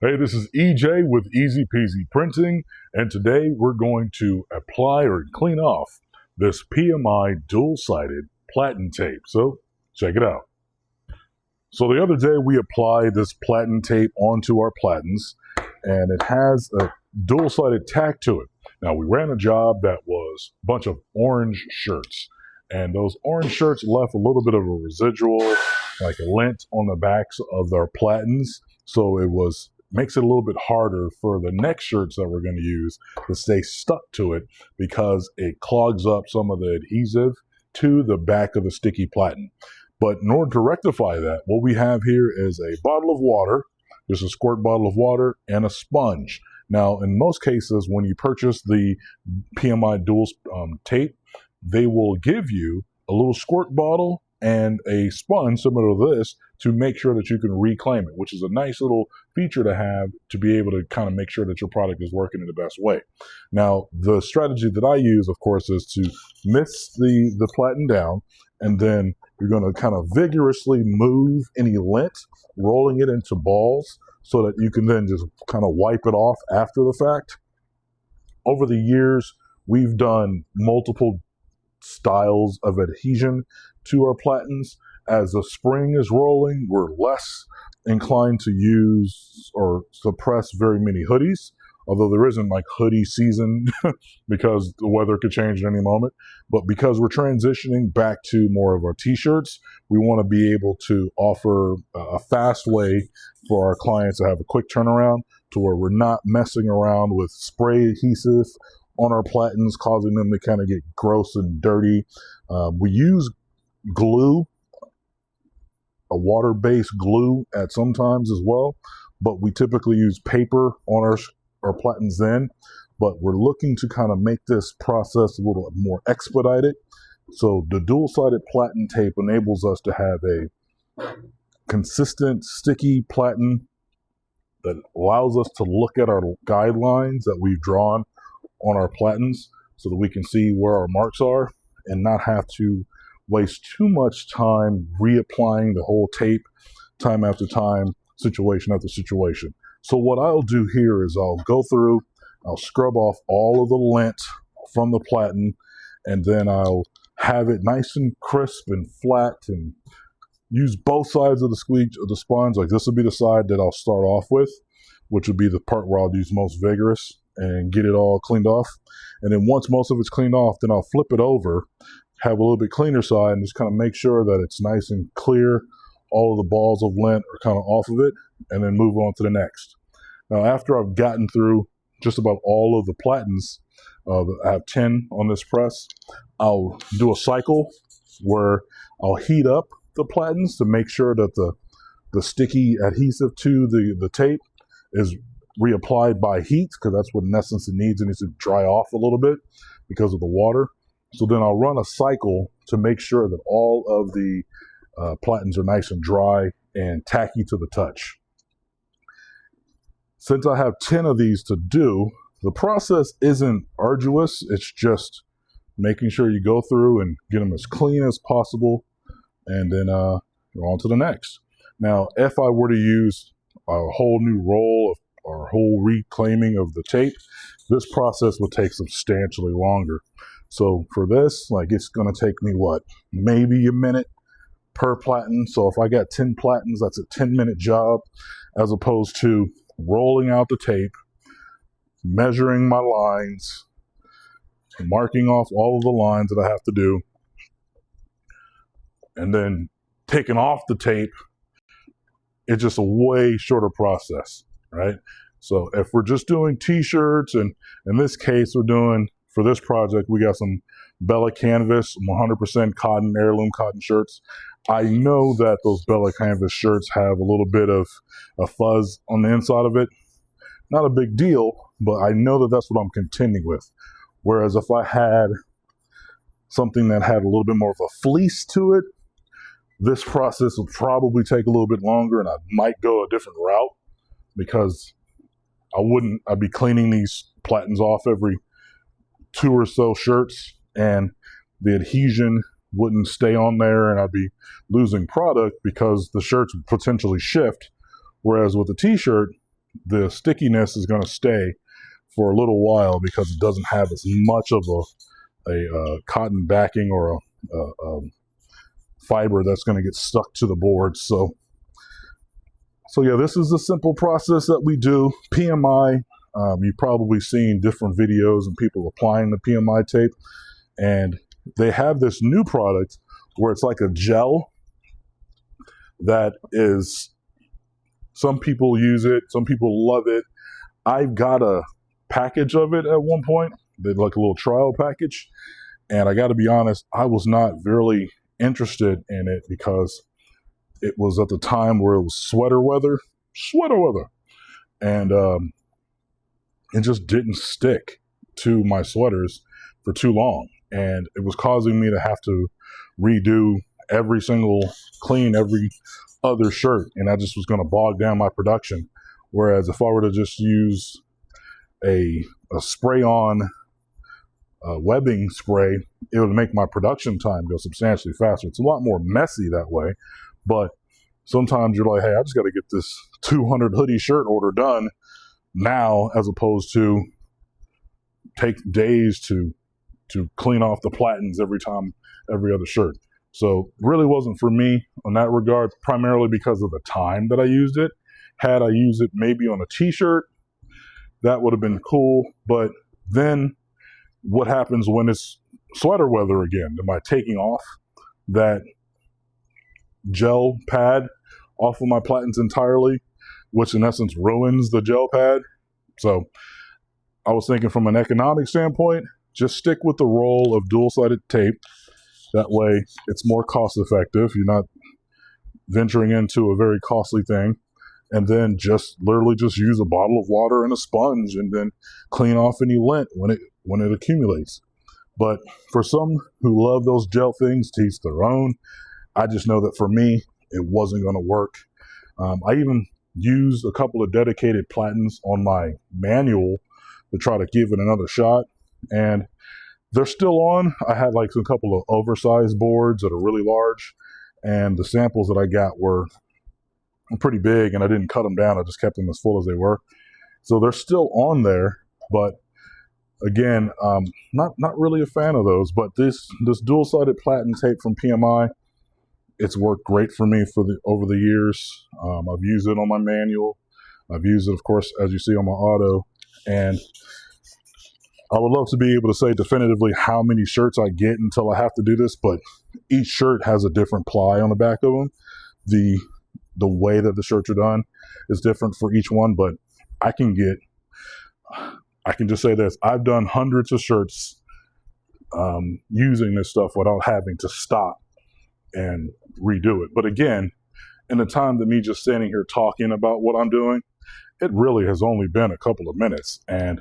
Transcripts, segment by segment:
Hey, this is EJ with Easy Peasy Printing, and today we're going to apply or clean off this PMI dual-sided platen tape. So check it out. So the other day we applied this platen tape onto our platens, and it has a dual-sided tack to it. Now we ran a job that was a bunch of orange shirts, and those orange shirts left a little bit of a residual, like a lint on the backs of their platens. So makes it a little bit harder for the next shirts that we're going to use to stay stuck to it because it clogs up some of the adhesive to the back of the sticky platen. But in order to rectify that, what we have here is a bottle of water, just a squirt bottle of water, and a sponge. Now, in most cases, when you purchase the PMI Dual tape, they will give you a little squirt bottle and a sponge similar to this to make sure that you can reclaim it, which is a nice little feature to have to be able to kind of make sure that your product is working in the best way. Now, the strategy that I use, of course, is to mist the platen down, and then you're going to kind of vigorously move any lint, rolling it into balls so that you can then just kind of wipe it off after the fact. Over the years, we've done multiple styles of adhesion to our platens. As the spring is rolling, we're less inclined to use or suppress very many hoodies, although there isn't like hoodie season because the weather could change at any moment. But because we're transitioning back to more of our t-shirts, we want to be able to offer a fast way for our clients to have a quick turnaround to where we're not messing around with spray adhesive on our platens, causing them to kind of get gross and dirty. We use glue, a water-based glue at sometimes as well, but we typically use paper on our platens then. But we're looking to kind of make this process a little more expedited. So the dual-sided platen tape enables us to have a consistent, sticky platen that allows us to look at our guidelines that we've drawn on our platens so that we can see where our marks are and not have to waste too much time reapplying the whole tape time after time, situation after situation. So what I'll do here is I'll go through, I'll scrub off all of the lint from the platen, and then I'll have it nice and crisp and flat and use both sides of the sponge. Like this will be the side that I'll start off with, which would be the part where I'll use most vigorous and get it all cleaned off. And then once most of it's cleaned off, then I'll flip it over, have a little bit cleaner side, and just kind of make sure that it's nice and clear. All of the balls of lint are kind of off of it, and then move on to the next. Now, after I've gotten through just about all of the platens, I have 10 on this press, I'll do a cycle where I'll heat up the platens to make sure that the sticky adhesive to the tape is reapplied by heat, because that's what in essence it needs. It needs to dry off a little bit because of the water. So then I'll run a cycle to make sure that all of the platens are nice and dry and tacky to the touch. Since I have 10 of these to do, the process isn't arduous. It's just making sure you go through and get them as clean as possible, and then go on to the next. Now, if I were to use a whole new roll or whole reclaiming of the tape, this process would take substantially longer. So for this, like, it's going to take me maybe a minute per platen. So if I got 10 platens, that's a 10-minute job, as opposed to rolling out the tape, measuring my lines, marking off all of the lines that I have to do, and then taking off the tape. It's just a way shorter process, right? So if we're just doing t-shirts, and in this case we're doing, for this project, we got some Bella Canvas 100% cotton, heirloom cotton shirts. I know that those Bella Canvas shirts have a little bit of a fuzz on the inside of it. Not a big deal, but I know that that's what I'm contending with. Whereas if I had something that had a little bit more of a fleece to it, this process would probably take a little bit longer, and I might go a different route, because I'd be cleaning these platens off every 2 or so shirts, and the adhesion wouldn't stay on there, and I'd be losing product because the shirts would potentially shift. Whereas with a t-shirt, the stickiness is going to stay for a little while because it doesn't have as much of a cotton backing or a fiber that's going to get stuck to the board. So yeah, this is a simple process that we do. PMI, you've probably seen different videos and people applying the PMI tape, and they have this new product where it's like a gel that is, some people use it, some people love it. I've got a package of it at one point, did like a little trial package, and I got to be honest, I was not really interested in it because it was at the time where it was sweater weather, and it just didn't stick to my sweaters for too long, and it was causing me to have to redo clean every other shirt, and that just was going to bog down my production. Whereas if I were to just use a spray-on webbing spray, it would make my production time go substantially faster. It's a lot more messy that way, but sometimes you're like, hey, I just got to get this 200 hoodie shirt order done now, as opposed to take days to clean off the platens every other shirt. So really wasn't for me in that regard, primarily because of the time that I used it. Had I used it maybe on a t-shirt, that would have been cool. But then what happens when it's sweater weather again? Am I taking off that gel pad off of my platens entirely, which in essence ruins the gel pad? So I was thinking from an economic standpoint, just stick with the roll of dual-sided tape. That way it's more cost effective. You're not venturing into a very costly thing. And then literally just use a bottle of water and a sponge and then clean off any lint when it accumulates. But for some who love those gel things, to each their own. I just know that for me, it wasn't going to work. I even used a couple of dedicated platens on my manual to try to give it another shot, and they're still on. I had like a couple of oversized boards that are really large, and the samples that I got were pretty big, and I didn't cut them down. I just kept them as full as they were. So they're still on there, but again, not really a fan of those. But this dual-sided platen tape from PMI, it's worked great for me over the years. I've used it on my manual. I've used it, of course, as you see, on my auto, and I would love to be able to say definitively how many shirts I get until I have to do this, but each shirt has a different ply on the back of them. The way that the shirts are done is different for each one, but I can just say this: I've done hundreds of shirts using this stuff without having to stop and redo it. But again, in the time that me just standing here talking about what I'm doing, it really has only been a couple of minutes, and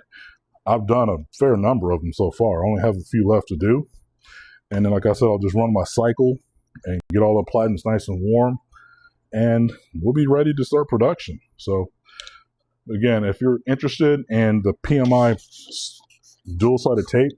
I've done a fair number of them so far. I only have a few left to do. And then, like I said, I'll just run my cycle and get all the platens nice and warm, and we'll be ready to start production. So again, if you're interested in the PMI dual-sided tape,